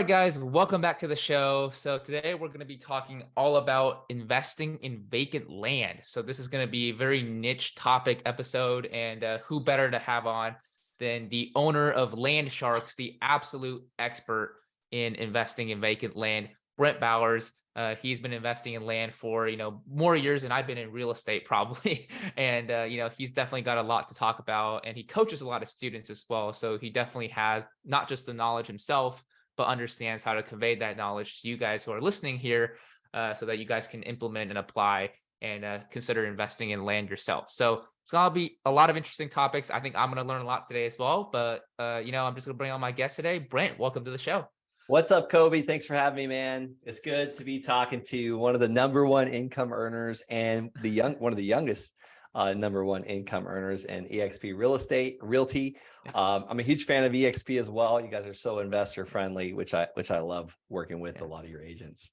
All right, guys, welcome back to the show. So today we're going to be talking all about investing in vacant land. So this is going to be a very niche topic episode, and who better to have on than the owner of Land Sharks, the absolute expert in investing in vacant land, Brent Bowers. He's been investing in land for more years than I've been in real estate probably, and he's definitely got a lot to talk about, and he coaches a lot of students as well. So he definitely has not just the knowledge himself but understands how to convey that knowledge to you guys who are listening here, so that you guys can implement and apply and consider investing in land yourself. So it's going to be a lot of interesting topics. I think I'm going to learn a lot today as well. But, I'm just going to bring on my guest today. Brent, welcome to the show. What's up, Kobe? Thanks for having me, man. It's good to be talking to one of the number one income earners and one of the youngest number one income earners in EXP realty. I'm a huge fan of EXP as well. You guys are so investor friendly, which I love working with a lot of your agents.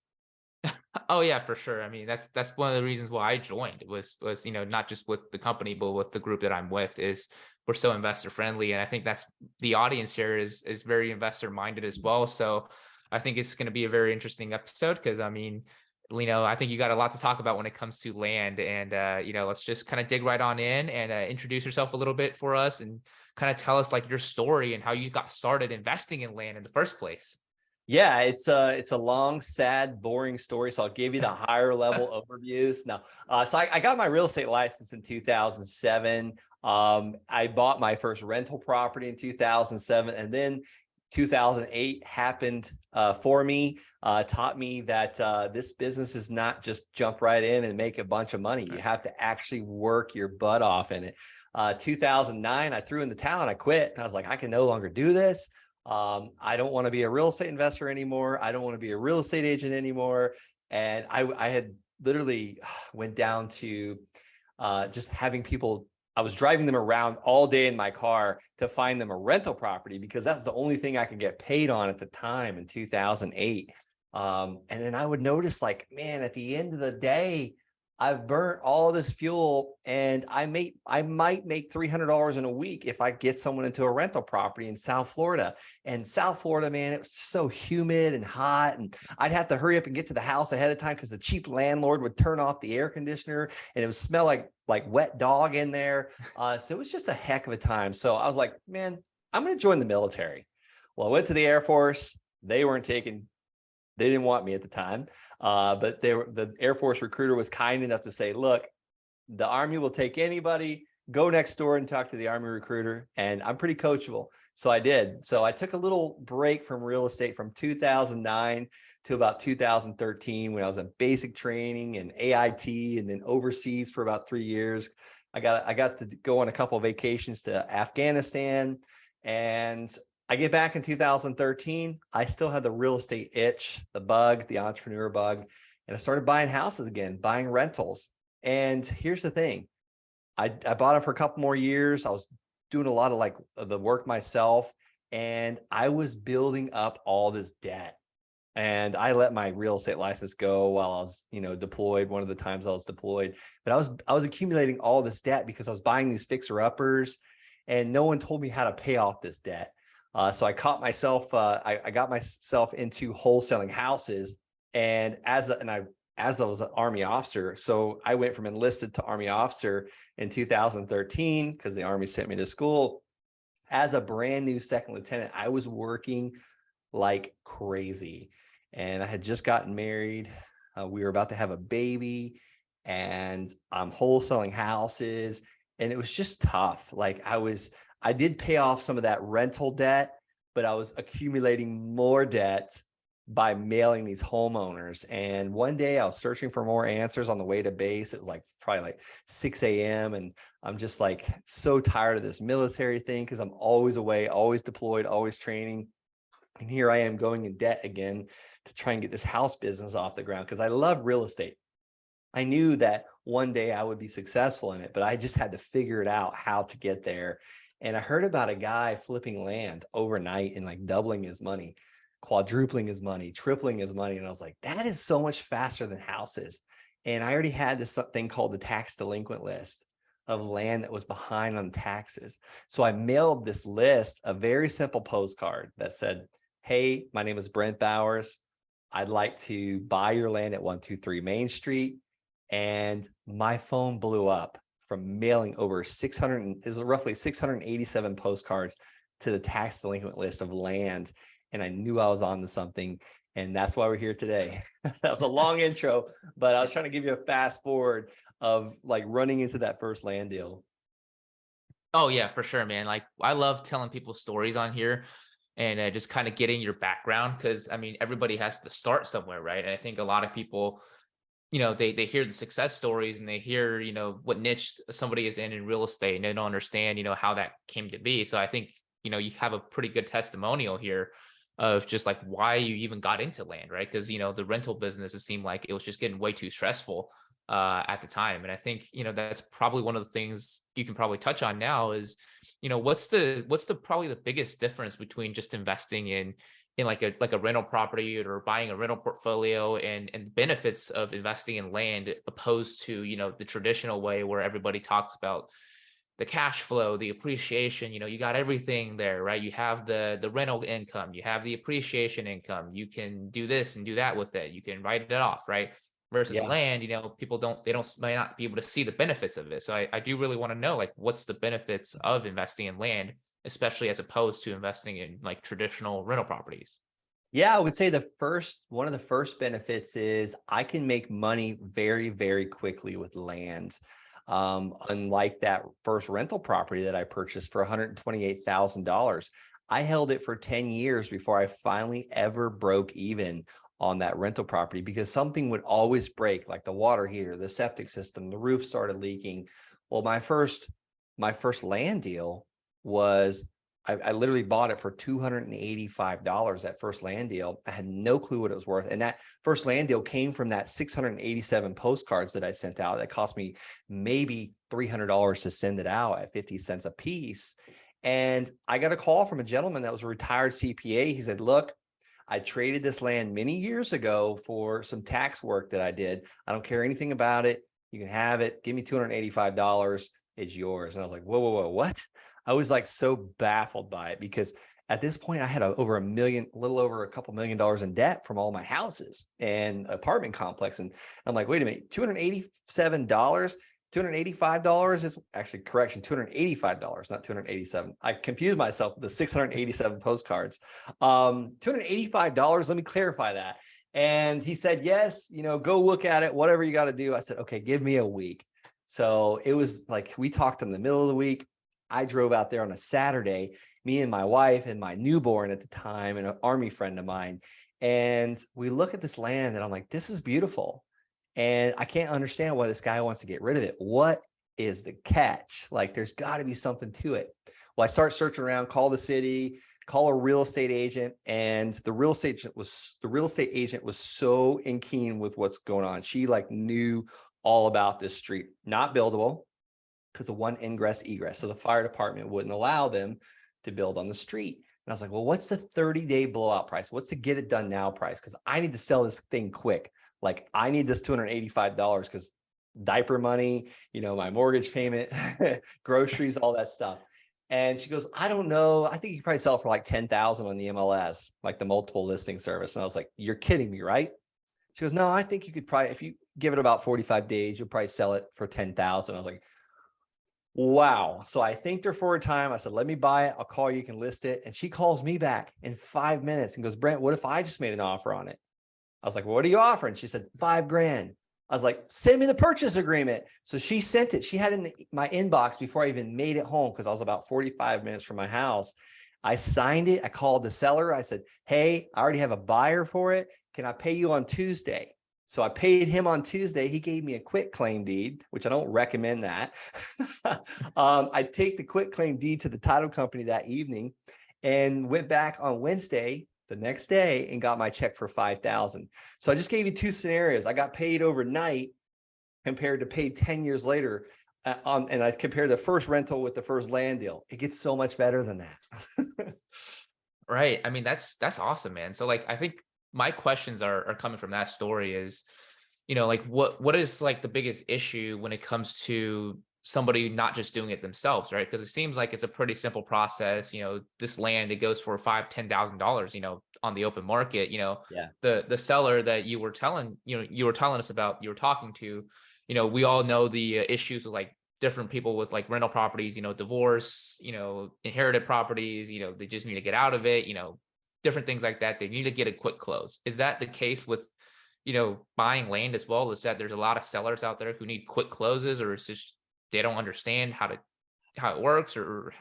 Oh yeah, for sure. I mean, that's one of the reasons why I joined was not just with the company, but with the group that I'm with. Is we're so investor friendly, and I think that's the audience here is very investor minded as well. So I think it's going to be a very interesting episode because I mean, I think you got a lot to talk about when it comes to land, and let's just kind of dig right on in and introduce yourself a little bit for us, and kind of tell us like your story and how you got started investing in land in the first place. Yeah, it's a long, sad, boring story. So I'll give you the higher level overviews. Now, so I got my real estate license in 2007. I bought my first rental property in 2007, and then 2008 happened for me, taught me that this business is not just jump right in and make a bunch of money. You have to actually work your butt off in it. 2009, I threw in the towel and I quit. And I was like, I can no longer do this. I don't want to be a real estate investor anymore. I don't want to be a real estate agent anymore. And I had literally went down to just having people. I was driving them around all day in my car to find them a rental property because that's the only thing I could get paid on at the time in 2008. And then I would notice like, man, at the end of the day, I've burnt all this fuel and I might make $300 in a week if I get someone into a rental property in South Florida. And South Florida, man, it was so humid and hot, and I'd have to hurry up and get to the house ahead of time because the cheap landlord would turn off the air conditioner and it would smell like wet dog in there. So it was just a heck of a time. So I was like, man, I'm going to join the military. Well, I went to the Air Force. They didn't want me at the time. But the Air Force recruiter was kind enough to say, look, the Army will take anybody. Go next door and talk to the Army recruiter. And I'm pretty coachable. So I did. So I took a little break from real estate from 2009 to about 2013 when I was in basic training and AIT, and then overseas for about 3 years. I got to go on a couple of vacations to Afghanistan, and I get back in 2013. I still had the real estate itch, the bug, the entrepreneur bug, and I started buying houses again, buying rentals. And here's the thing. I bought them for a couple more years. I was doing a lot of the work myself, and I was building up all this debt. And I let my real estate license go while I was, deployed. One of the times I was deployed, but I was accumulating all this debt because I was buying these fixer uppers, and no one told me how to pay off this debt. So I caught myself. I got myself into wholesaling houses, and as I was an Army officer, so I went from enlisted to Army officer in 2013 because the Army sent me to school. As a brand new second lieutenant, I was working like crazy, and I had just gotten married. We were about to have a baby, and I'm wholesaling houses, and it was just tough. I did pay off some of that rental debt, but I was accumulating more debt by mailing these homeowners. And one day I was searching for more answers on the way to base. It was probably 6 a.m. And I'm just so tired of this military thing because I'm always away, always deployed, always training. And here I am going in debt again to try and get this house business off the ground because I love real estate. I knew that one day I would be successful in it, but I just had to figure it out how to get there. And I heard about a guy flipping land overnight and doubling his money, quadrupling his money, tripling his money. And I was like, that is so much faster than houses. And I already had this thing called the tax delinquent list of land that was behind on taxes. So I mailed this list, a very simple postcard that said, hey, my name is Brent Bowers. I'd like to buy your land at 123 Main Street. And my phone blew up from mailing over 600, is roughly 687 postcards to the tax delinquent list of lands. And I knew I was on to something. And that's why we're here today. That was a long intro, but I was trying to give you a fast forward of like running into that first land deal. Oh yeah, for sure, man. Like I love telling people stories on here and just kind of getting your background because I mean everybody has to start somewhere, right? And I think a lot of people, they hear the success stories and they hear, what niche somebody is in real estate and they don't understand, how that came to be. So I think, you have a pretty good testimonial here of just like why you even got into land, right? Because, the rental business, it seemed like it was just getting way too stressful at the time. And I think, that's probably one of the things you can probably touch on now is, what's the probably the biggest difference between just investing in like a rental property or buying a rental portfolio and benefits of investing in land opposed to, the traditional way where everybody talks about the cash flow, the appreciation, you got everything there, right? You have the rental income, you have the appreciation income, you can do this and do that with it, you can write it off, right? Versus Yeah. land, people might not be able to see the benefits of it. So I do really want to know like what's the benefits of investing in land, especially as opposed to investing in like traditional rental properties. Yeah, I would say one of the first benefits is I can make money very, very quickly with land. Unlike that first rental property that I purchased for $128,000, I held it for 10 years before I finally ever broke even on that rental property because something would always break, like the water heater, the septic system, the roof started leaking. Well, my first land deal was I literally bought it for $285, that first land deal. I had no clue what it was worth. And that first land deal came from that 687 postcards that I sent out. That cost me maybe $300 to send it out at 50 cents a piece. And I got a call from a gentleman that was a retired CPA. He said, look, I traded this land many years ago for some tax work that I did. I don't care anything about it. You can have it. Give me $285. It's yours. And I was like, whoa, whoa, whoa, what? I was like so baffled by it because at this point I had over a little over a couple $1 million in debt from all my houses and apartment complex. And I'm like, wait a minute, $287, $285 is actually correction, $285, not 287. I confused myself with the 687 postcards. $285, let me clarify that. And he said, yes, go look at it, whatever you got to do. I said, okay, give me a week. So it was like, we talked in the middle of the week. I drove out there on a Saturday, me and my wife and my newborn at the time, and an Army friend of mine. And we look at this land and I'm like, this is beautiful. And I can't understand why this guy wants to get rid of it. What is the catch? Like, there's got to be something to it. Well, I start searching around, call the city, call a real estate agent. And the real estate agent was so in keen with what's going on. She like knew all about this street, not buildable, because of one ingress egress. So the fire department wouldn't allow them to build on the street. And I was like, well, what's the 30-day blowout price? What's the get it done now price? Because I need to sell this thing quick. Like I need this $285 because diaper money, my mortgage payment, groceries, all that stuff. And she goes, I don't know. I think you probably sell it for like 10,000 on the MLS, like the multiple listing service. And I was like, you're kidding me, right? She goes, no, I think you could probably, if you give it about 45 days, you'll probably sell it for 10,000. I was like, wow. So I thanked her for her time. I said, let me buy it. I'll call you. You can list it. And she calls me back in 5 minutes and goes, Brent, what if I just made an offer on it? I was like, well, what are you offering? She said, $5,000. I was like, send me the purchase agreement. So she sent it. She had it in my inbox before I even made it home because I was about 45 minutes from my house. I signed it. I called the seller. I said, hey, I already have a buyer for it. Can I pay you on Tuesday? So I paid him on Tuesday. He gave me a quit claim deed, which I don't recommend that. I take the quit claim deed to the title company that evening and went back on Wednesday, the next day, and got my check for $5,000. So I just gave you two scenarios. I got paid overnight compared to paid 10 years later. And I compared the first rental with the first land deal. It gets so much better than that. Right. I mean, that's awesome, man. So like, I think my questions are coming from that story is, like what is like the biggest issue when it comes to somebody not just doing it themselves, right? Because it seems like it's a pretty simple process. This land, it goes for $5,000, $10,000, on the open market, Yeah. the seller that you were telling us about, you were talking to, we all know the issues with like different people with like rental properties, divorce, inherited properties, they just need to get out of it, different things like that. They need to get a quick close. Is that the case with, buying land as well? Is that there's a lot of sellers out there who need quick closes, or it's just they don't understand how it works, or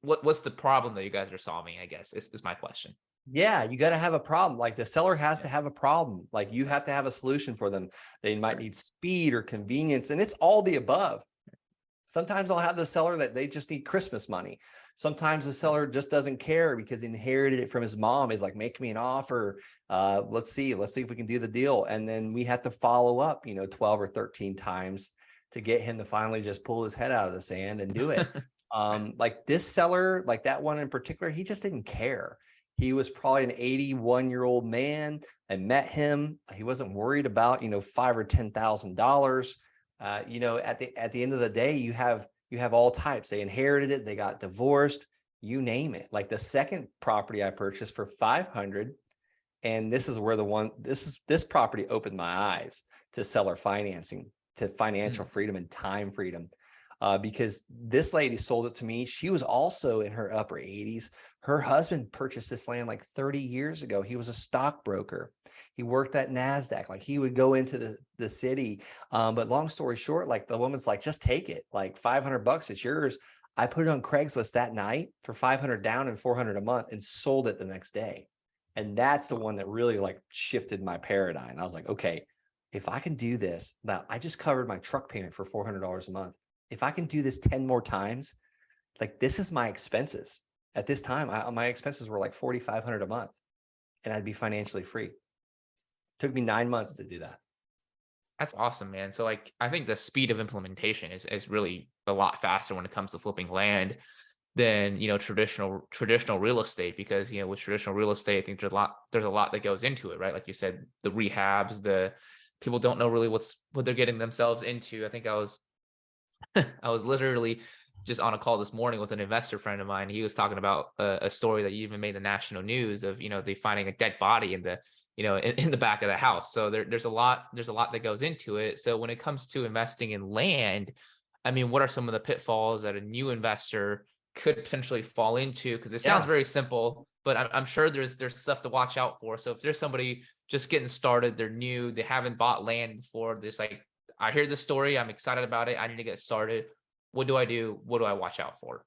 what's the problem that you guys are solving, I guess is my question. Yeah, you got to have a problem. Like the seller has to Yeah. have a problem. Like you have to have a solution for them. They might need speed or convenience, and it's all the above. Sometimes I'll have the seller that they just need Christmas money. Sometimes the seller just doesn't care because he inherited it from his mom. He's like, make me an offer. Let's see if we can do the deal. And then we have to follow up, 12 or 13 times to get him to finally just pull his head out of the sand and do it. Like this seller, like that one in particular, he just didn't care. He was probably an 81-year-old man. I met him. He wasn't worried about, $5,000 or $10,000. At the end of the day, you have all types. They inherited it, they got divorced, you name it. Like the second property I purchased for 500, and this is where this property opened my eyes to seller financing, to financial freedom and time freedom. Because this lady sold it to me. She was also in her upper 80s. Her husband purchased this land like 30 years ago. He was a stockbroker. He worked at NASDAQ. Like he would go into the city. But long story short, like the woman's like, just take it. Like $500, it's yours. I put it on Craigslist that night for 500 down and 400 a month and sold it the next day. And that's the one that really like shifted my paradigm. I was like, okay, if I can do this, now I just covered my truck payment for $400 a month. If I can do this 10 more times, like this is my expenses. At this time, my expenses were like $4,500 a month and I'd be financially free. Took me 9 months to do that. That's awesome, man. So like, I think the speed of implementation is really a lot faster when it comes to flipping land than, traditional real estate, because, with traditional real estate, I think there's a lot that goes into it, right? Like you said, the rehabs, the people don't know really what they're getting themselves into. I think I was literally just on a call this morning with an investor friend of mine. He was talking about a story that even made the national news of, they finding a dead body in the, in the back of the house. So there's a lot that goes into it. So when it comes to investing in land, I mean, what are some of the pitfalls that a new investor could potentially fall into? Because it sounds very simple, but I'm sure there's stuff to watch out for. So if there's somebody just getting started, they're new, they haven't bought land before, this like, I hear the story, I'm excited about it, I need to get started. What do I do? What do I watch out for?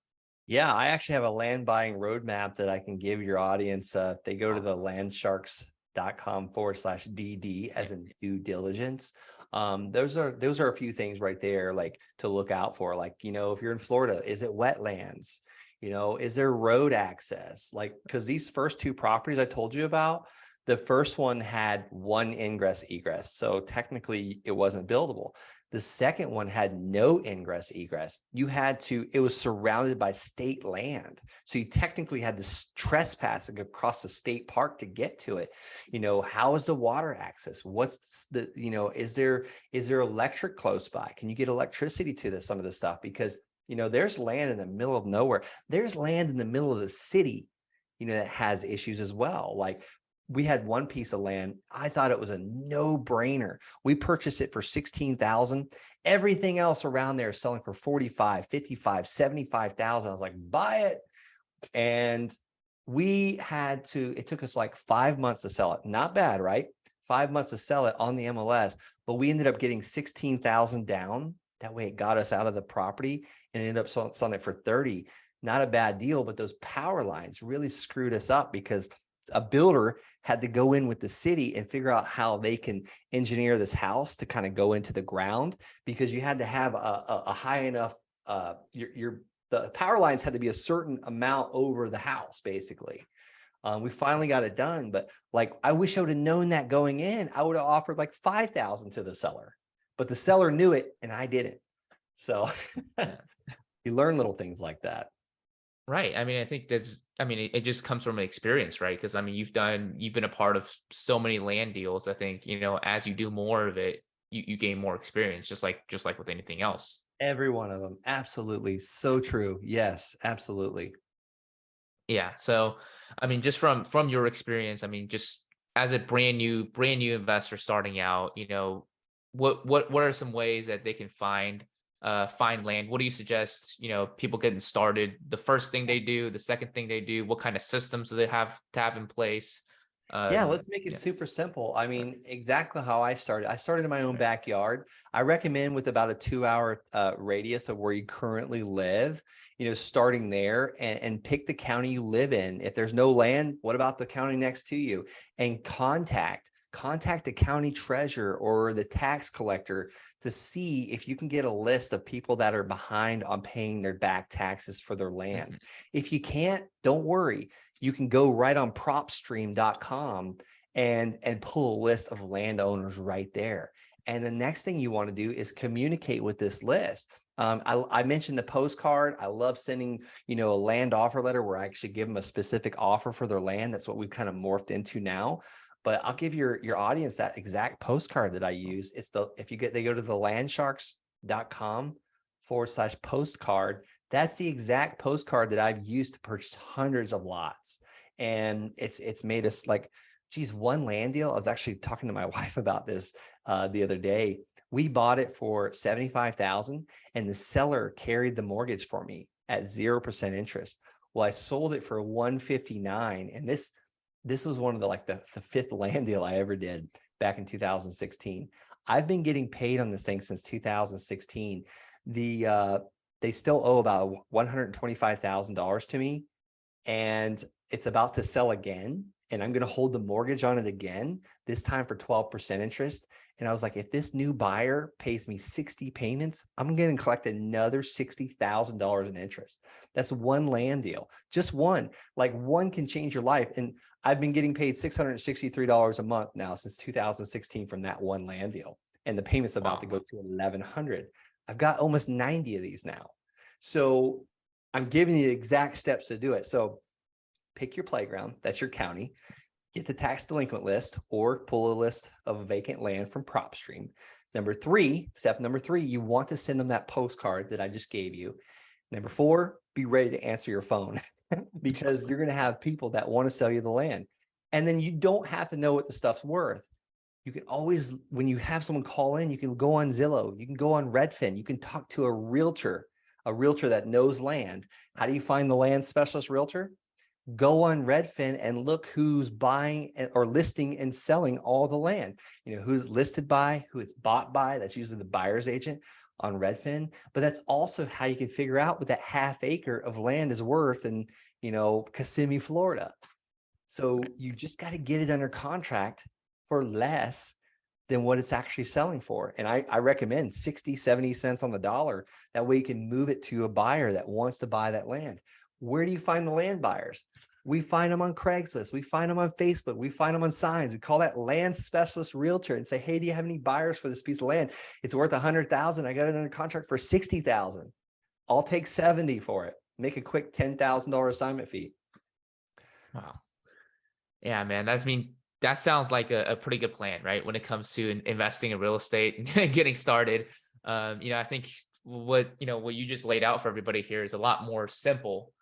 Yeah, I actually have a land buying roadmap that I can give your audience. They go to the landsharks.com/DD as in due diligence. Those are a few things right there, like to look out for. Like, if you're in Florida, is it wetlands? Is there road access? Like, because these first two properties I told you about, the first one had one ingress egress. So technically it wasn't buildable. The second one had no ingress egress. It was surrounded by state land. So you technically had to trespass across the state park to get to it. How is the water access? What's the, is there electric close by? Can you get electricity to some of this stuff? Because, there's land in the middle of nowhere. There's land in the middle of the city, that has issues as well. Like, we had one piece of land. I thought it was a no-brainer. We purchased it for $16,000. Everything else around there is selling for $45,000, $55,000, $75,000. I was like, buy it. And it took us like 5 months to sell it. Not bad, right? 5 months to sell it on the MLS, but we ended up getting 16,000 down. That way it got us out of the property and ended up selling it for 30. Not a bad deal, but those power lines really screwed us up because a builder had to go in with the city and figure out how they can engineer this house to kind of go into the ground, because you had to have a high enough, the power lines had to be a certain amount over the house, basically. We finally got it done, but like, I wish I would have known that going in. I would have offered like 5,000 to the seller, but the seller knew it and I didn't. So you learn little things like that. Right. I mean, I think it just comes from an experience, right? Because I mean, you've been a part of so many land deals. I think, as you do more of it, you gain more experience, just like with anything else. Every one of them. Absolutely. So true. Yes, absolutely. Yeah. So, I mean, just from your experience, I mean, just as a brand new investor starting out, what are some ways that they can find land? What do you suggest, people getting started? The first thing they do, the second thing they do, what kind of systems do they have to have in place? Yeah, Um, let's make it yeah. super simple. I mean, exactly how I started. I started in my own Right. backyard. I recommend with about a 2 hour radius of where you currently live, starting there and pick the county you live in. If there's no land, what about the county next to you? And contact the county treasurer or the tax collector to see if you can get a list of people that are behind on paying their back taxes for their land. Mhm. If you can't, don't worry, you can go right on propstream.com and pull a list of landowners right there. And the next thing you want to do is communicate with this list. I mentioned the postcard. I love sending, a land offer letter where I actually give them a specific offer for their land. That's what we've kind of morphed into now. But I'll give your audience that exact postcard that I use. It's they go to the landsharks.com/postcard. That's the exact postcard that I've used to purchase hundreds of lots. And it's made us like, geez, one land deal. I was actually talking to my wife about this the other day. We bought it for $75,000 and the seller carried the mortgage for me at 0% interest. Well, I sold it for $159. And this was one of the fifth land deal I ever did back in 2016. I've been getting paid on this thing since 2016. They still owe about $125,000 to me, and it's about to sell again. And I'm going to hold the mortgage on it again, this time for 12% interest. And I was like, if this new buyer pays me 60 payments, I'm going to collect another $60,000 in interest. That's one land deal, just one. Like one can change your life. And I've been getting paid $663 a month now since 2016 from that one land deal. And the payment's about to Wow. go to $1,100. I've got almost 90 of these now. So I'm giving you the exact steps to do it. So pick your playground, that's your county, get the tax delinquent list or pull a list of vacant land from PropStream. Step number three, you want to send them that postcard that I just gave you. Number four, be ready to answer your phone because you're going to have people that want to sell you the land. And then you don't have to know what the stuff's worth. You can always, when you have someone call in, you can go on Zillow, you can go on Redfin, you can talk to a realtor that knows land. How do you find the land specialist realtor? Go on Redfin and look who's buying or listing and selling all the land. Who's listed by, who it's bought by. That's usually the buyer's agent on Redfin. But that's also how you can figure out what that half acre of land is worth in, Kissimmee, Florida. So you just got to get it under contract for less than what it's actually selling for. And I recommend 60, 70 cents on the dollar. That way you can move it to a buyer that wants to buy that land. Where do you find the land buyers? We find them on Craigslist. We find them on Facebook. We find them on signs. We call that land specialist realtor and say, hey, do you have any buyers for this piece of land? It's worth 100,000. I got it under contract for 60,000. I'll take 70 for it. Make a quick $10,000 assignment fee. Wow. Yeah, man. That sounds like a pretty good plan, right? When it comes to investing in real estate and getting started. I think what you just laid out for everybody here is a lot more simple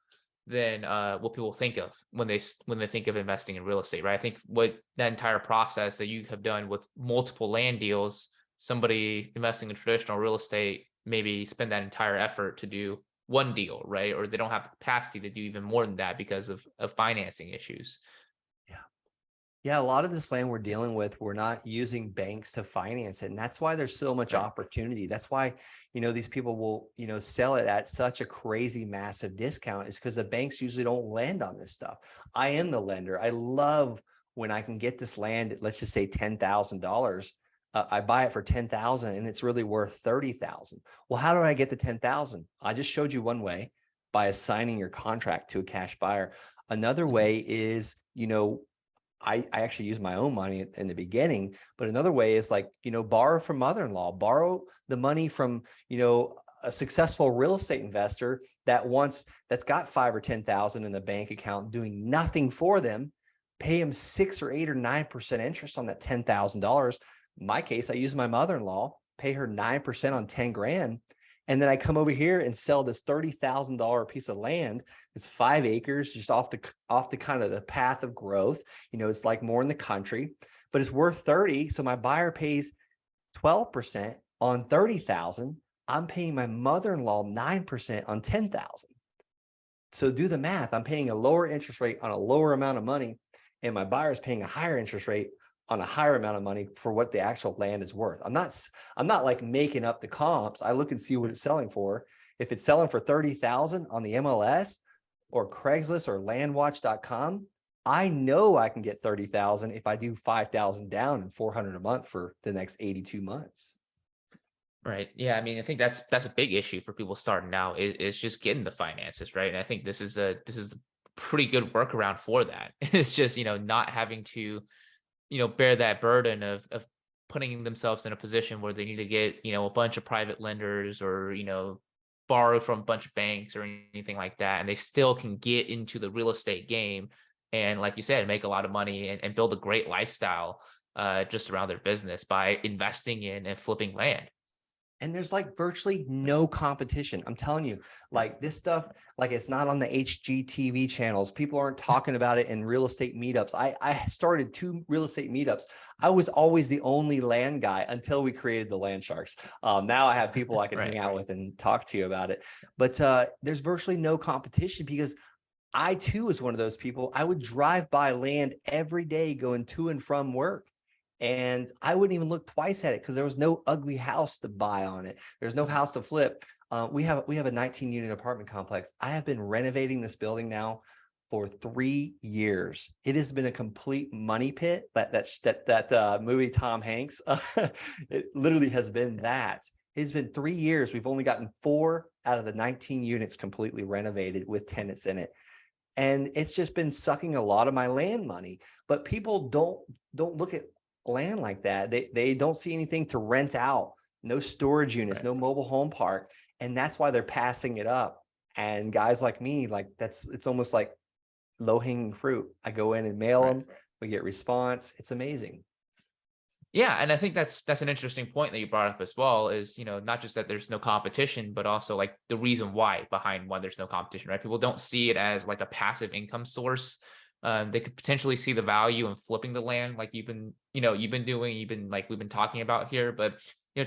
than what people think of when they think of investing in real estate, right? I think what that entire process that you have done with multiple land deals, somebody investing in traditional real estate maybe spend that entire effort to do one deal, right? Or they don't have the capacity to do even more than that because of financing issues. Yeah. Yeah, a lot of this land we're dealing with, we're not using banks to finance it. And that's why there's so much Right. opportunity. That's why, these people will, sell it at such a crazy, massive discount is because the banks usually don't lend on this stuff. I am the lender. I love when I can get this land at, let's just say $10,000. I buy it for 10,000 and it's really worth 30,000. Well, how do I get the 10,000? I just showed you one way by assigning your contract to a cash buyer. Another Mhm. way is, I actually use my own money in the beginning, but another way is like, borrow from mother-in-law, borrow the money from, a successful real estate investor that's got 5 or 10,000 in the bank account doing nothing for them, pay them 6 or 8 or 9% interest on that $10,000. In my case, I use my mother-in-law, pay her 9% on 10 grand. And then I come over here and sell this $30,000 piece of land. It's 5 acres, just off the kind of the path of growth. It's like more in the country, but it's worth 30. So my buyer pays 12% on 30,000. I'm paying my mother-in-law 9% on 10,000. So do the math. I'm paying a lower interest rate on a lower amount of money, and my buyer is paying a higher interest rate on a higher amount of money for what the actual land is worth. I'm not like making up the comps. I look and see what it's selling for. If it's selling for 30,000 on the MLS or Craigslist or landwatch.com, I know I can get 30,000 if I do 5,000 down and 400 a month for the next 82 months. Right. Yeah. I mean, I think that's a big issue for people starting out is just getting the finances, right? And I think this is a pretty good workaround for that. It's just, not having to, bear that burden of putting themselves in a position where they need to get, a bunch of private lenders or, borrow from a bunch of banks or anything like that. And they still can get into the real estate game and, like you said, make a lot of money and build a great lifestyle just around their business by investing in and flipping land. And there's like virtually no competition. I'm telling you, like this stuff, like it's not on the HGTV channels. People aren't talking about it in real estate meetups. I started 2 real estate meetups. I was always the only land guy until we created the Land Sharks. Now I have people I can hang out with and talk to you about it. But there's virtually no competition because I too was one of those people. I would drive by land every day going to and from work. And I wouldn't even look twice at it because there was no ugly house to buy on it. There's no house to flip. We have a 19-unit apartment complex. I have been renovating this building now for 3 years. It has been a complete money pit. That movie Tom Hanks, it literally has been that. It's been 3 years. We've only gotten 4 out of the 19 units completely renovated with tenants in it. And it's just been sucking a lot of my land money. But people don't look at land like that. They don't see anything to rent out, no storage units, no mobile home park. And that's why they're passing it up. And guys like me, like it's almost like low-hanging fruit. I go in and mail them, we get response. It's amazing. Yeah, and I think that's an interesting point that you brought up as well is, not just that there's no competition, but also like the reason why there's no competition, right? People don't see it as like a passive income source. They could potentially see the value in flipping the land like we've been talking about here, but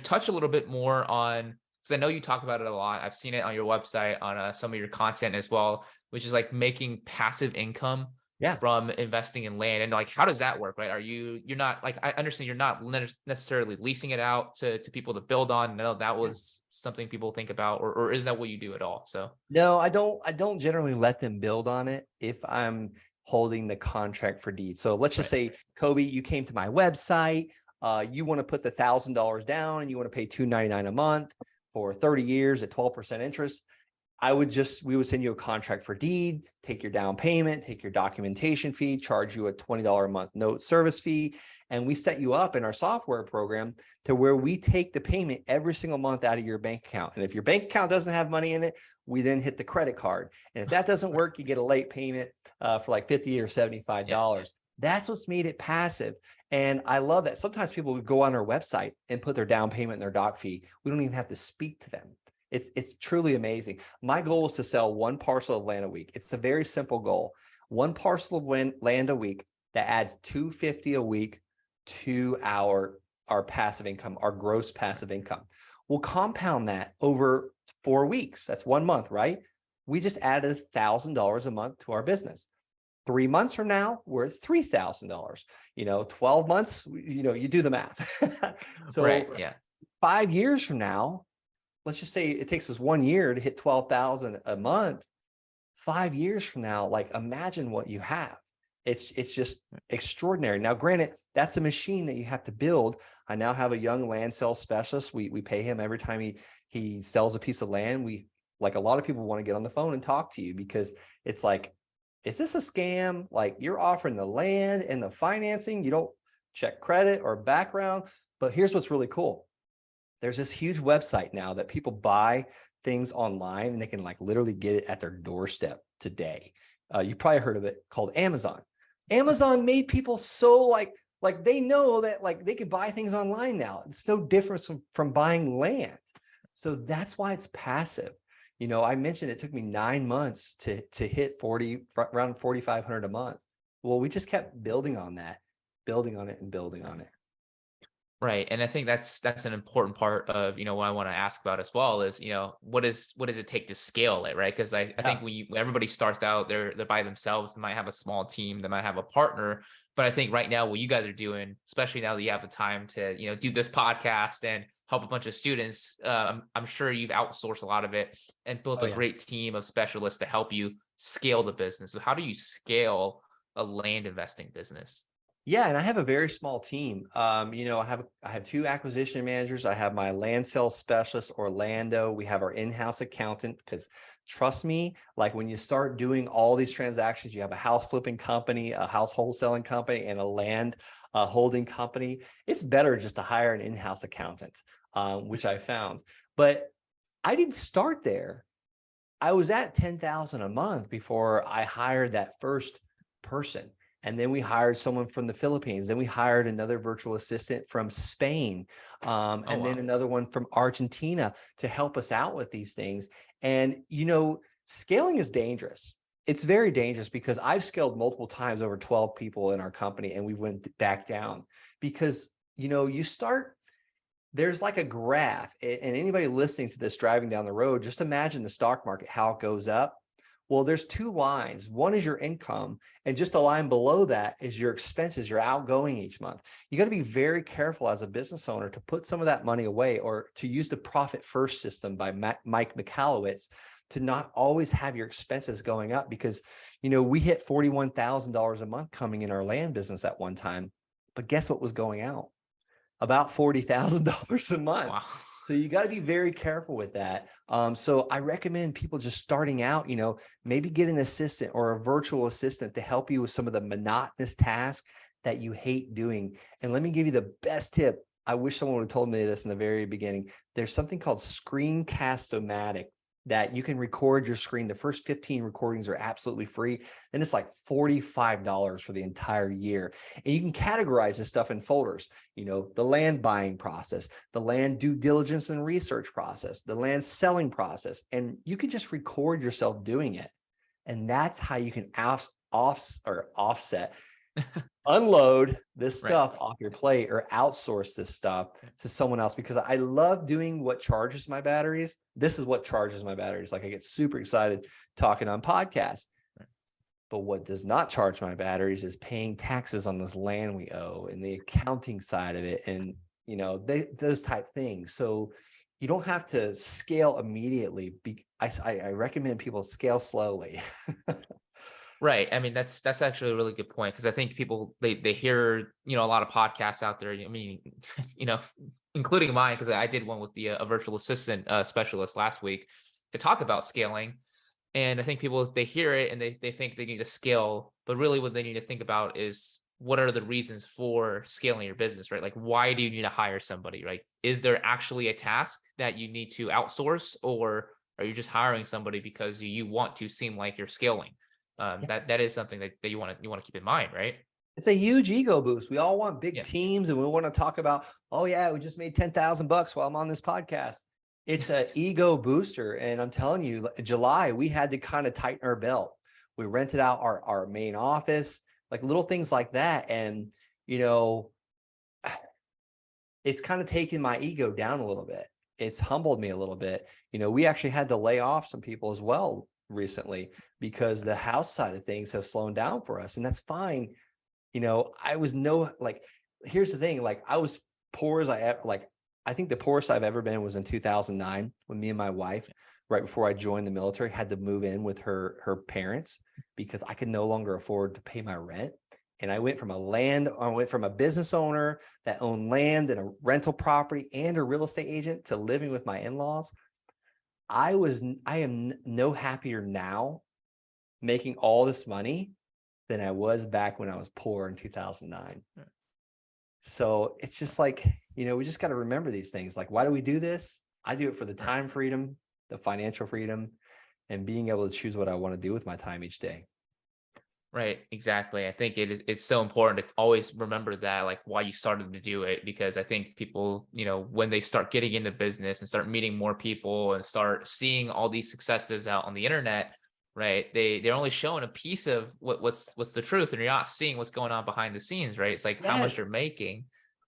touch a little bit more on, because I know you talk about it a lot. I've seen it on your website, on some of your content as well, which is like making passive income from investing in land. And like, how does that work, right? You're not like, I understand you're not necessarily leasing it out to people to build on. No, that was something people think about, or is that what you do at all? So no, I don't generally let them build on it if I'm holding the contract for deed. So let's just say, Kobe, you came to my website, you want to put the $1,000 down and you want to pay $299 a month for 30 years at 12% interest. we would send you a contract for deed, take your down payment, take your documentation fee, charge you a $20 a month note service fee. And we set you up in our software program to where we take the payment every single month out of your bank account. And if your bank account doesn't have money in it, we then hit the credit card. And if that doesn't work, you get a late payment for like $50 or $75. That's what's made it passive. And I love that. Sometimes people would go on our website and put their down payment and their doc fee. We don't even have to speak to them. It's truly amazing. My goal is to sell 1 parcel of land a week. It's a very simple goal. 1 parcel of land a week that adds $250 a week to our passive income, our gross passive income. We'll compound that over 4 weeks. That's 1 month, right? We just added $1,000 a month to our business. 3 months from now, we're at $3,000. 12 months, you do the math. So 5 years from now, let's just say it takes us 1 year to hit 12,000 a month. 5 years from now, like imagine what you have. It's just extraordinary. Now, granted, that's a machine that you have to build. I now have a young land sales specialist. We pay him every time he sells a piece of land. We, like a lot of people, want to get on the phone and talk to you because it's like, is this a scam? Like, you're offering the land and the financing. You don't check credit or background. But here's what's really cool. There's this huge website now that people buy things online and they can like literally get it at their doorstep today. You probably heard of it, called Amazon. Amazon made people so like they know that like they can buy things online now. It's no different from buying land. So that's why it's passive. I mentioned it took me 9 months to hit around 4,500 a month. Well, we just kept building on that, building on it and building on it. Right. And I think that's an important part of, what I want to ask about as well is, what does it take to scale it, right? Because I Yeah. think when everybody starts out, they're by themselves, they might have a small team, they might have a partner. But I think right now what you guys are doing, especially now that you have the time to, do this podcast and help a bunch of students, I'm sure you've outsourced a lot of it and built Oh a yeah. great team of specialists to help you scale the business. So how do you scale a land investing business? Yeah, and I have a very small team. I have two acquisition managers. I have my land sales specialist, Orlando. We have our in-house accountant, because trust me, like when you start doing all these transactions, you have a house flipping company, a house wholesaling company, and a land holding company. It's better just to hire an in-house accountant, which I found. But I didn't start there. I was at 10,000 a month before I hired that first person. And then we hired someone from the Philippines. Then we hired another virtual assistant from Spain, Oh, and then wow. another one from Argentina to help us out with these things. And, scaling is dangerous. It's very dangerous because I've scaled multiple times over 12 people in our company, and we went back down because, you start, there's like a graph, and anybody listening to this driving down the road, just imagine the stock market, how it goes up. Well, there's two lines. One is your income, and just a line below that is your expenses, your outgoing each month. You got to be very careful as a business owner to put some of that money away, or to use the profit first system by Mike Michalowicz, to not always have your expenses going up, because, we hit $41,000 a month coming in our land business at one time, but guess what was going out? About $40,000 a month. Wow. So you got to be very careful with that. So I recommend people just starting out, maybe get an assistant or a virtual assistant to help you with some of the monotonous tasks that you hate doing. And let me give you the best tip. I wish someone would have told me this in the very beginning. There's something called Screencast-O-Matic that you can record your screen. The first 15 recordings are absolutely free. Then it's like $45 for the entire year. And you can categorize this stuff in folders, the land buying process, the land due diligence and research process, the land selling process. And you can just record yourself doing it. And that's how you can offset, unload this Right. stuff off your plate, or outsource this stuff to someone else, because I love doing what charges my batteries. This is what charges my batteries. Like, I get super excited talking on podcasts. But what does not charge my batteries is paying taxes on this land we owe, and the accounting side of it, and those type things. So you don't have to scale immediately. I recommend people scale slowly. Right. I mean, that's actually a really good point, because I think people they hear, a lot of podcasts out there. I mean, you know, including mine, because I did one with the a virtual assistant specialist last week to talk about scaling. And I think people, they hear it and they think they need to scale, but really what they need to think about is, what are the reasons for scaling your business, right? Like, why do you need to hire somebody, right? Is there actually a task that you need to outsource, or are you just hiring somebody because you want to seem like you're scaling? That is something that you want to keep in mind, right? It's a huge ego boost. We all want big Yeah. teams, and we want to talk about, oh yeah, we just made $10,000 while I'm on this podcast. It's an ego booster. And I'm telling you, July, we had to kind of tighten our belt. We rented out our main office, like little things like that. And, it's kind of taken my ego down a little bit. It's humbled me a little bit. We actually had to lay off some people as well recently, because the house side of things have slowed down for us, and that's fine. Here's the thing, like, I was poor as I think the poorest I've ever been was in 2009, when me and my wife, right before I joined the military, had to move in with her parents, because I could no longer afford to pay my rent. And I went from a business owner that owned land and a rental property and a real estate agent to living with my in-laws. I am no happier now making all this money than I was back when I was poor in 2009. So it's just like, we just got to remember these things. Like, why do we do this? I do it for the time freedom, the financial freedom, and being able to choose what I want to do with my time each day. Right, exactly. I think it's so important to always remember that, like, why you started to do it, because I think people, when they start getting into business and start meeting more people and start seeing all these successes out on the internet, right? They're only showing a piece of what's the truth, and you're not seeing what's going on behind the scenes, right? It's like how much you're Yes. making,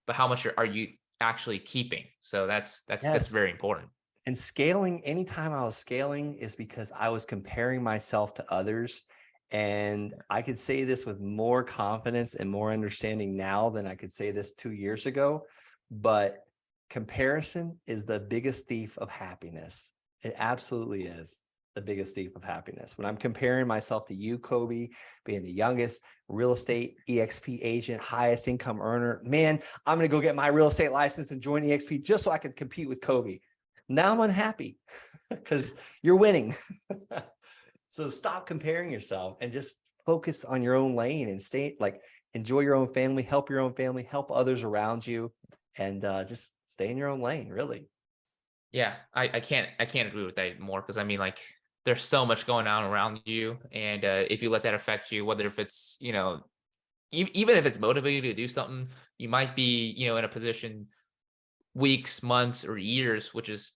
but how much are you actually keeping? So that's Yes. very important. And scaling, anytime I was scaling is because I was comparing myself to others. And I could say this with more confidence and more understanding now than I could say this 2 years ago. But comparison is the biggest thief of happiness. It absolutely is the biggest thief of happiness. When I'm comparing myself to you, Kobe, being the youngest real estate EXP agent, highest income earner, man, I'm going to go get my real estate license and join EXP just so I can compete with Kobe. Now I'm unhappy because you're winning. So stop comparing yourself and just focus on your own lane and stay like enjoy your own family, help your own family, help others around you, and just stay in your own lane, really. Yeah, I can't agree with that more, because I mean, like, there's so much going on around you, and if you let that affect you, whether if it's even if it's motivating you to do something, you might be in a position weeks, months, or years,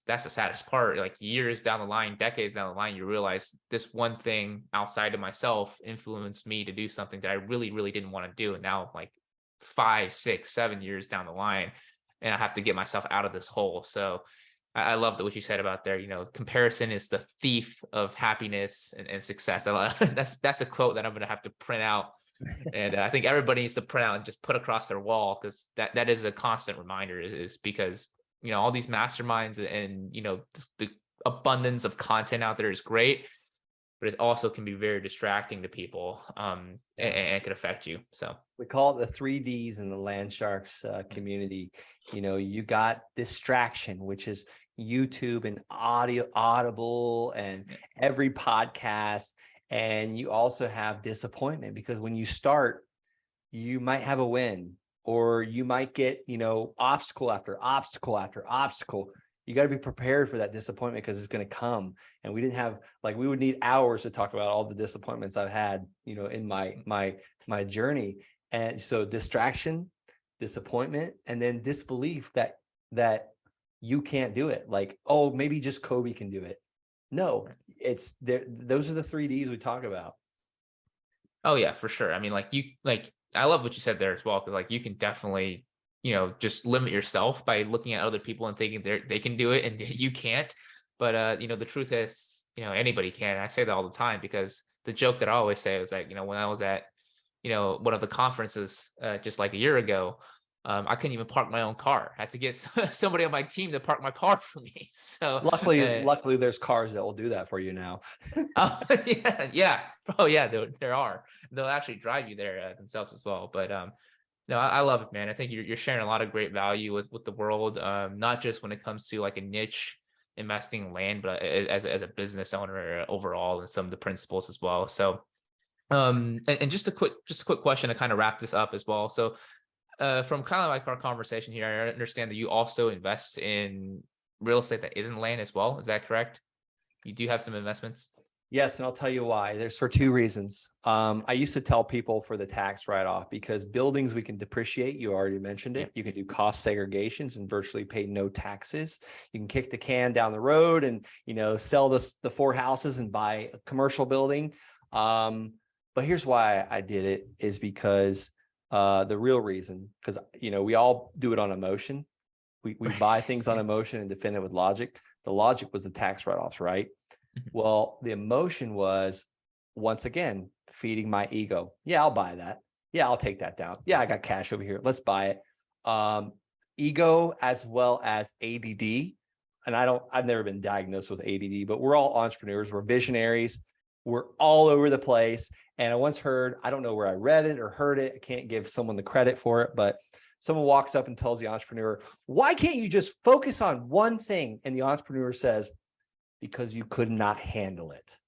that's the saddest part. Like, years down the line, decades down the line, you realize this one thing outside of myself influenced me to do something that I really, really didn't want to do. And now, like, 5, 6, 7 years down the line, and I have to get myself out of this hole. So I love that what you said about there. Comparison is the thief of happiness and success. That's a quote that I'm gonna have to print out, and I think everybody needs to print out and just put across their wall, because that is a constant reminder. Is because all these masterminds and the abundance of content out there is great, but it also can be very distracting to people, and it could affect you. So We call it the 3Ds in the Land Sharks community. You got distraction, which is YouTube and Audible and yeah, every podcast. And you also have disappointment because when you start, you might have a win or you might get, obstacle after obstacle after obstacle. You got to be prepared for that disappointment because it's going to come. And we didn't have we would need hours to talk about all the disappointments I've had, in my journey. And so distraction, disappointment, and then disbelief that you can't do it. Like, oh, maybe just Kobe can do it. No, it's there. Those are the 3Ds we talk about. oh yeah, for sure. I mean, I love what you said there as well, because, like, you can definitely just limit yourself by looking at other people and thinking they can do it and you can't. But the truth is, anybody can. I say that all the time, because the joke that I always say is that when I was at one of the conferences just like a year ago, I couldn't even park my own car. I had to get somebody on my team to park my car for me. So Luckily, there's cars that will do that for you now. yeah, yeah. Oh yeah, there are. They'll actually drive you there themselves as well. But no, I love it, man. I think you're sharing a lot of great value with the world, not just when it comes to like a niche investing in land, but as a business owner overall, and some of the principles as well. So and just a quick question to kind of wrap this up as well. So from kind of like our conversation here, I understand that you also invest in real estate that isn't land as well. Is that correct? You do have some investments? Yes, and I'll tell you why. There's for two reasons. I used to tell people for the tax write-off, because buildings we can depreciate. You already mentioned it. You can do cost segregations and virtually pay no taxes. You can kick the can down the road and sell the 4 houses and buy a commercial building. But here's why I did it is because the real reason, because we all do it on emotion. We buy things on emotion and defend it with logic. The logic was the tax write-offs, right? Well, the emotion was, once again, feeding my ego. Yeah, I'll buy that. Yeah, I'll take that down. Yeah, I got cash over here. Let's buy it. Ego as well as ADD. And I've never been diagnosed with ADD, but we're all entrepreneurs. We're visionaries. We're all over the place. And I once heard, I don't know where I read it or heard it. I can't give someone the credit for it, but someone walks up and tells the entrepreneur, why can't you just focus on one thing? And the entrepreneur says, because you could not handle it.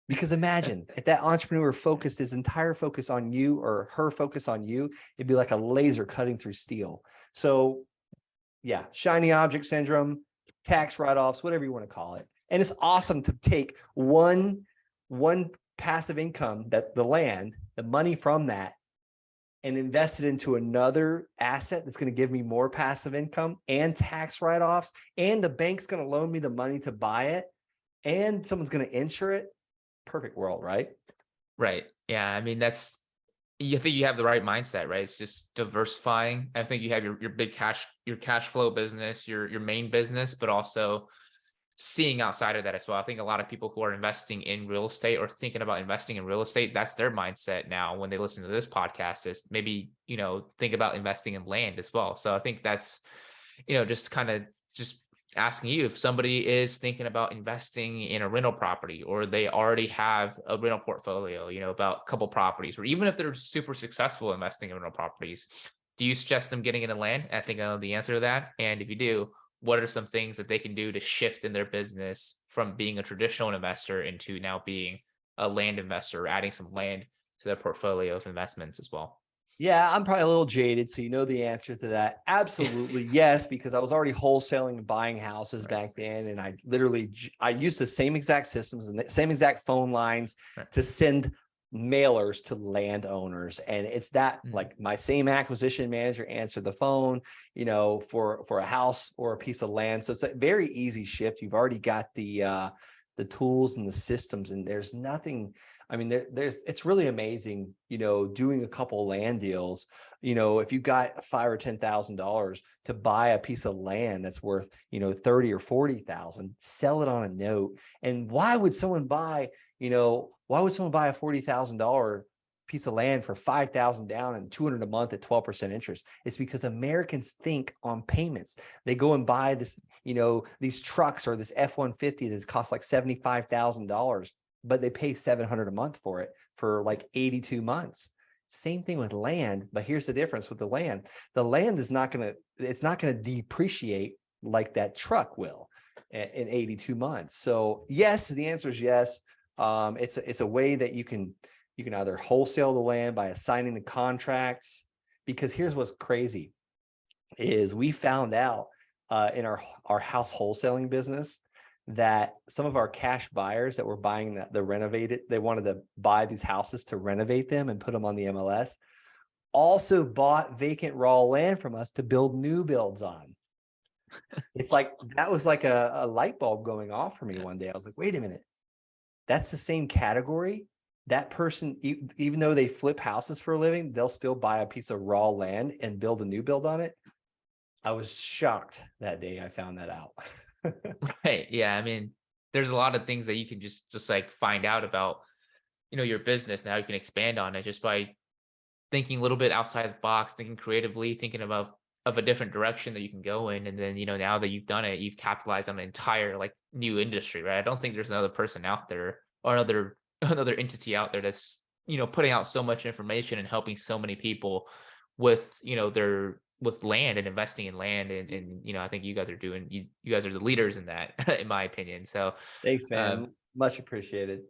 Because imagine if that entrepreneur focused his entire focus on you or her focus on you, it'd be like a laser cutting through steel. So yeah, shiny object syndrome, tax write-offs, whatever you want to call it. And it's awesome to take one passive income, that the land, the money from that and invest it into another asset that's going to give me more passive income and tax write-offs, and the bank's going to loan me the money to buy it, and someone's going to insure it. Perfect world, right? Right. Yeah. I mean, you think you have the right mindset, right? It's just diversifying. I think you have your big your cash flow business, your main business, but also seeing outside of that as well. I think a lot of people who are investing in real estate or thinking about investing in real estate, that's their mindset now when they listen to this podcast, is maybe, think about investing in land as well. So I think that's, just kind of just asking you, if somebody is thinking about investing in a rental property, or they already have a rental portfolio, about a couple properties, or even if they're super successful investing in rental properties, do you suggest them getting into land? I think I know the answer to that. And if you do, what are some things that they can do to shift in their business from being a traditional investor into now being a land investor, or adding some land to their portfolio of investments as well? Yeah, I'm probably a little jaded, so you know the answer to that. Absolutely, yes, because I was already wholesaling and buying houses Right. back then, and I used the same exact systems and the same exact phone lines Right. to send mailers to landowners. And it's that, like, my same acquisition manager answered the phone, for a house or a piece of land. So it's a very easy shift. You've already got the tools and the systems, and there's nothing. I mean, it's really amazing, doing a couple land deals. If you've got $5,000 or $10,000 to buy a piece of land that's worth, 30 or 40,000, sell it on a note. And why would someone buy a $40,000 piece of land for 5,000 down and 200 a month at 12% interest? It's because Americans think on payments. They go and buy this, these trucks or this F-150 that costs like $75,000. But they pay $700 a month for it for like 82 months. Same thing with land, but here's the difference with the land. The land is not going to depreciate like that truck will in 82 months. So yes, the answer is yes. It's a way that you can either wholesale the land by assigning the contracts, because here's what's crazy is we found out in our house wholesaling business that some of our cash buyers that were buying the renovated, they wanted to buy these houses to renovate them and put them on the MLS, also bought vacant raw land from us to build new builds on. It's like, that was like a light bulb going off for me one day. I was like, wait a minute, that's the same category. That person, even though they flip houses for a living, they'll still buy a piece of raw land and build a new build on it. I was shocked that day I found that out. Right. Yeah. I mean, there's a lot of things that you can just like find out about, your business. Now you can expand on it just by thinking a little bit outside the box, thinking creatively, thinking about of a different direction that you can go in. And then, now that you've done it, you've capitalized on an entire like new industry, right? I don't think there's another person out there, or another entity out there that's, putting out so much information and helping so many people with, with land and investing in land. And I think you guys are you guys are the leaders in that, in my opinion. So Thanks, um, man. Much appreciated.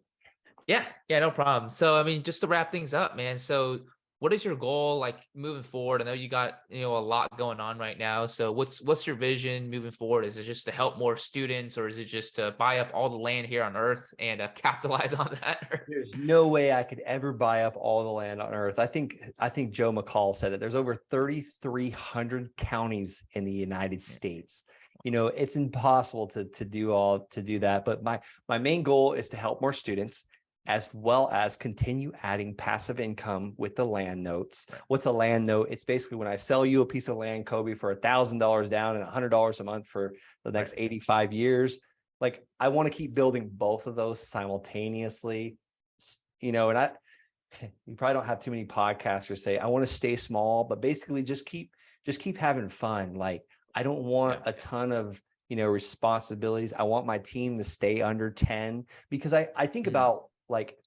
yeah, no problem. So I mean, just to wrap things up, man. So what is your goal like moving forward? I know you got, a lot going on right now. So what's your vision moving forward? Is it just to help more students, or is it just to buy up all the land here on earth and capitalize on that? There's no way I could ever buy up all the land on earth. I think Joe McCall said it. There's over 3,300 counties in the United States. It's impossible to do that. But my main goal is to help more students, as well as continue adding passive income with the land notes. What's a land note? It's basically when I sell you a piece of land, Kobe, for $1,000 down and $100 a month for the next 85 years. Like, I want to keep building both of those simultaneously. And you probably don't have too many podcasters say, I want to stay small, but basically just keep having fun. Like, I don't want a ton of, responsibilities. I want my team to stay under 10, because I think about, like,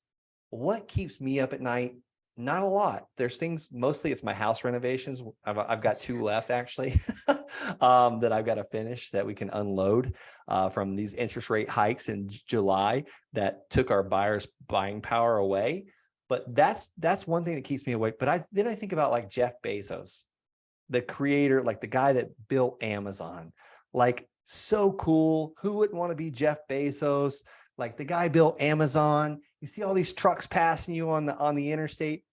what keeps me up at night? Not a lot. There's things, mostly it's my house renovations. I've got 2 left actually, that I've got to finish, that we can unload from these interest rate hikes in July that took our buyers' buying power away. But that's one thing that keeps me awake. But I think about, like, Jeff Bezos, the creator, like the guy that built Amazon. Like, so cool. Who wouldn't want to be Jeff Bezos? Like, the guy built Amazon. You see all these trucks passing you on the interstate.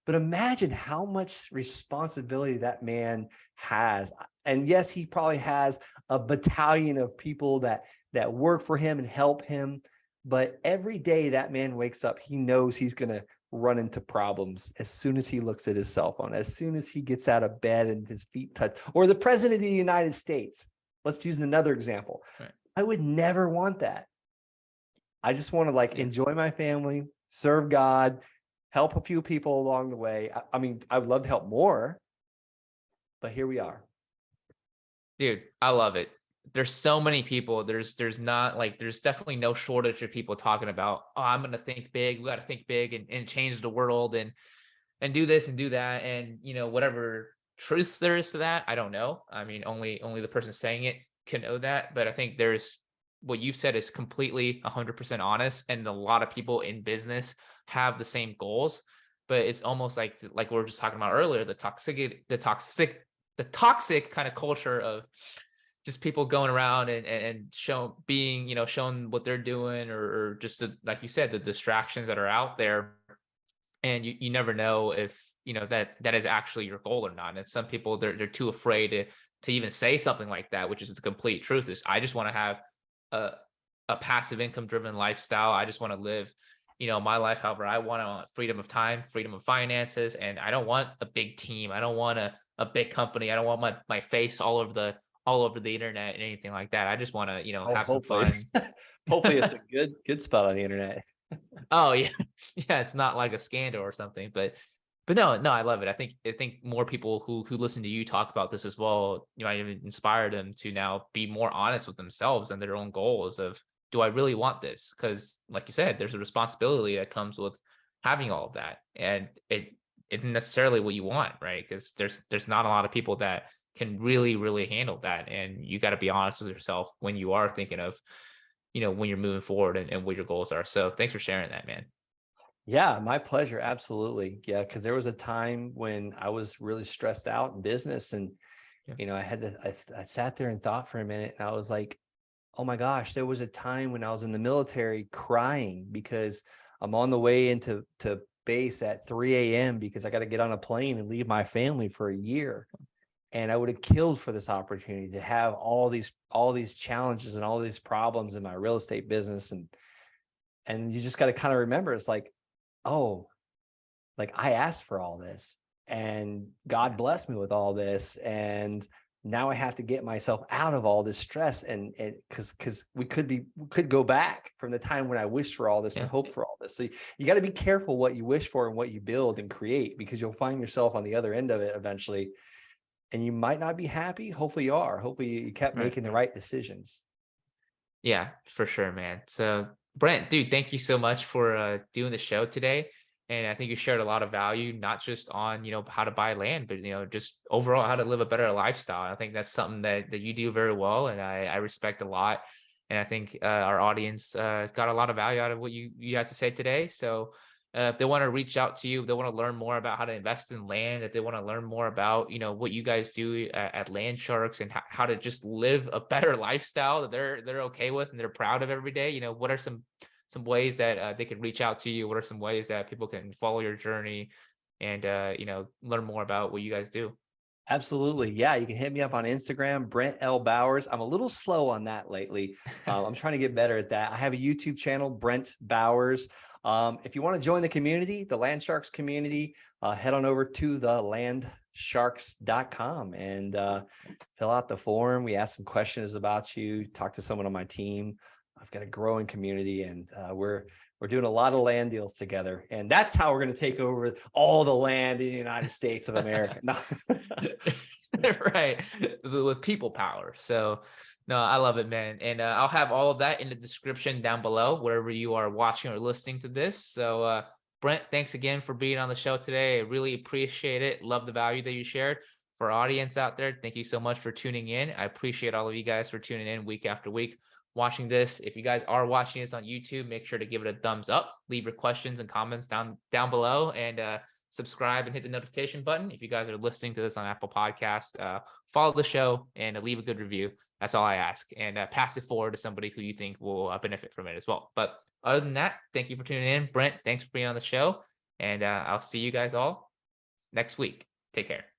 But imagine how much responsibility that man has. And yes, he probably has a battalion of people that work for him and help him. But every day that man wakes up, he knows he's going to run into problems as soon as he looks at his cell phone, as soon as he gets out of bed and his feet touch. Or the president of the United States. Let's use another example. Right. I would never want that. I just want to like enjoy my family, serve God, help a few people along the way. I mean, I would love to help more, but here we are. Dude, I love it. There's so many people. There's definitely no shortage of people talking about, oh, I'm gonna think big. We gotta think big and change the world and do this and do that. And whatever truth there is to that, I don't know. I mean, only the person saying it can know that. But I think there's what you've said is completely 100% honest. And a lot of people in business have the same goals, but it's almost like we were just talking about earlier, the toxic kind of culture of just people going around and showing what they're doing, or just like you said, the distractions that are out there. And you never know if that is actually your goal or not. And some people, they're too afraid to even say something like that, which is the complete truth. Is I just want to have a passive income driven lifestyle. I just want to live my life however I want. I want freedom of time, freedom of finances, and I don't want a big team. I don't want a big company. I don't want my face all over the internet and anything like that. I just want to have hopefully. some fun. Hopefully it's a good spot on the internet. Oh yeah. Yeah, it's not like a scandal or something, but no, I love it. I think more people who listen to you talk about this as well, might even inspire them to now be more honest with themselves and their own goals of, do I really want this? Because like you said, there's a responsibility that comes with having all of that, and it isn't necessarily what you want, right? Because there's not a lot of people that can really handle that, and you got to be honest with yourself when you are thinking of when you're moving forward and what your goals are. So thanks for sharing that, man. Yeah, my pleasure. Absolutely. Yeah, because there was a time when I was really stressed out in business, and Yeah. I sat there and thought for a minute, and I was like, oh my gosh, there was a time when I was in the military crying because I'm on the way into base at 3 a.m. because I got to get on a plane and leave my family for a year. And I would have killed for this opportunity to have all these challenges and all these problems in my real estate business. And you just got to kind of remember, it's like, oh, like I asked for all this and God blessed me with all this. And now I have to get myself out of all this stress. And because we could go back from the time when I wished for all this and hoped for all this. So you got to be careful what you wish for and what you build and create, because you'll find yourself on the other end of it eventually. And you might not be happy. Hopefully you are. Hopefully you kept making the right decisions. Yeah, for sure, man. So Brent, dude, thank you so much for doing the show today. And I think you shared a lot of value, not just on, how to buy land, but, just overall how to live a better lifestyle. I think that's something that you do very well. And I respect a lot. And I think our audience got a lot of value out of what you had to say today. So if they want to reach out to you, if they want to learn more about how to invest in land, if they want to learn more about, what you guys do at Land Sharks and how to just live a better lifestyle that they're okay with and they're proud of every day, what are some ways that they can reach out to you? What are some ways that people can follow your journey and, learn more about what you guys do? Absolutely. Yeah. You can hit me up on Instagram, Brent L. Bowers. I'm a little slow on that lately. I'm trying to get better at that. I have a YouTube channel, Brent Bowers. If you want to join the community, the Land Sharks community, head on over to thelandsharks.com and fill out the form. We ask some questions about you, talk to someone on my team. I've got a growing community, and we're doing a lot of land deals together, and that's how we're going to take over all the land in the United States of America. No. Right, with people power. So no, I love it, man. And I'll have all of that in the description down below wherever you are watching or listening to this. So Brent, thanks again for being on the show today. I really appreciate it. Love the value that you shared. For our audience out there, thank you so much for tuning in. I appreciate all of you guys for tuning in week after week, watching this. If you guys are watching this on YouTube, make sure to give it a thumbs up, leave your questions and comments down below, and subscribe and hit the notification button. If you guys are listening to this on Apple Podcast, follow the show and leave a good review. That's all I ask, and pass it forward to somebody who you think will benefit from it as well. But other than that, thank you for tuning in. Brent, thanks for being on the show, and I'll see you guys all next week. Take care.